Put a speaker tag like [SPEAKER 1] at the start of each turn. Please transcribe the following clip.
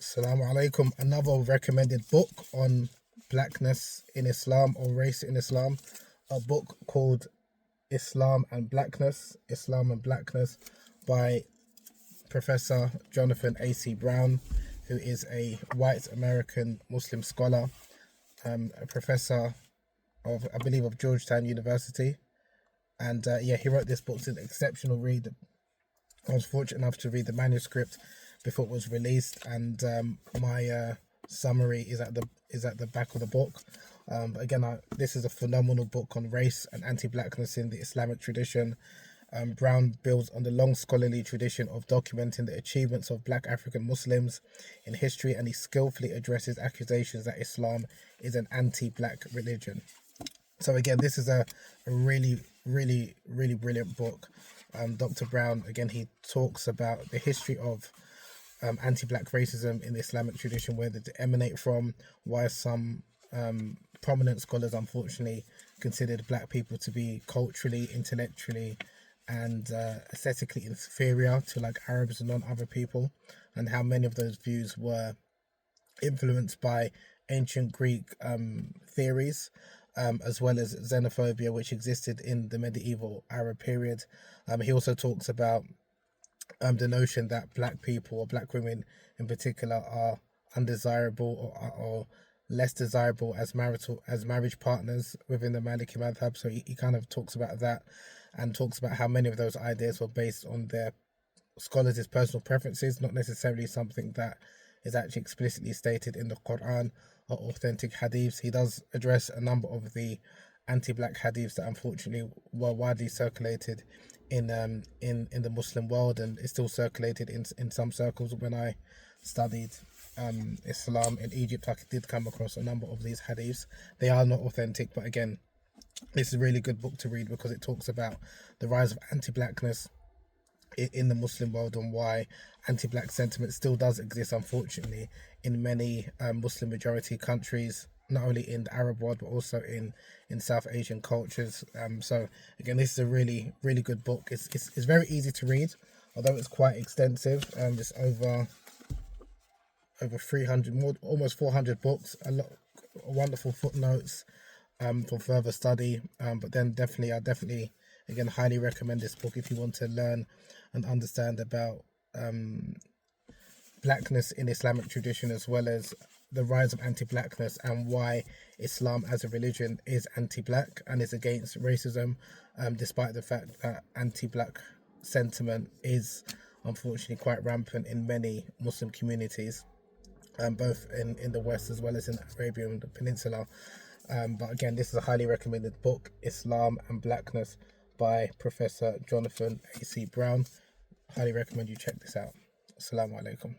[SPEAKER 1] Assalamu alaikum. Another recommended book on blackness in Islam or race in Islam. A book called Islam and Blackness by Professor Jonathan A.C. Brown, who is a white American Muslim scholar, a professor of, I believe, of Georgetown University. And he wrote this book. It's an exceptional read. I was fortunate enough to read the manuscript before it was released, and my summary is at the back of the book. But again, this is a phenomenal book on race and anti-blackness in the Islamic tradition. Brown builds on the long scholarly tradition of documenting the achievements of Black African Muslims in history, and he skillfully addresses accusations that Islam is an anti-black religion. So again, this is a really brilliant book. Dr. Brown, again, he talks about the history of anti-black racism in the Islamic tradition, where they emanate from, why some prominent scholars unfortunately considered black people to be culturally, intellectually, and aesthetically inferior to like Arabs and non-other people, and how many of those views were influenced by ancient Greek theories, as well as xenophobia, which existed in the medieval Arab period. He also talks about the notion that black people, or black women in particular, are undesirable or less desirable as marriage partners within the Maliki madhab. So he kind of talks about that, and talks about how many of those ideas were based on their scholars' personal preferences, not necessarily something that is actually explicitly stated in the Quran or authentic hadiths. He does address a number of the anti-black hadiths that unfortunately were widely circulated in the Muslim world, and is still circulated in some circles. When I studied Islam in Egypt, I did come across a number of these hadiths. They are not authentic, but again, this is a really good book to read because it talks about the rise of anti-blackness in the Muslim world, and why anti-black sentiment still does exist, unfortunately, in many Muslim majority countries, not only in the Arab world but also in South Asian cultures. So again, this is a really good book. It's very easy to read, although it's quite extensive. It's over 300, more, almost 400 books. A lot wonderful footnotes for further study. But then I definitely again highly recommend this book if you want to learn and understand about blackness in Islamic tradition, as well as the rise of anti-blackness and why Islam as a religion is anti-black and is against racism, despite the fact that anti-black sentiment is unfortunately quite rampant in many Muslim communities, both in the West as well as in the Arabian Peninsula. But again, this is a highly recommended book, Islam and Blackness by Professor Jonathan A.C. Brown. Highly recommend you check this out. Assalamu alaikum.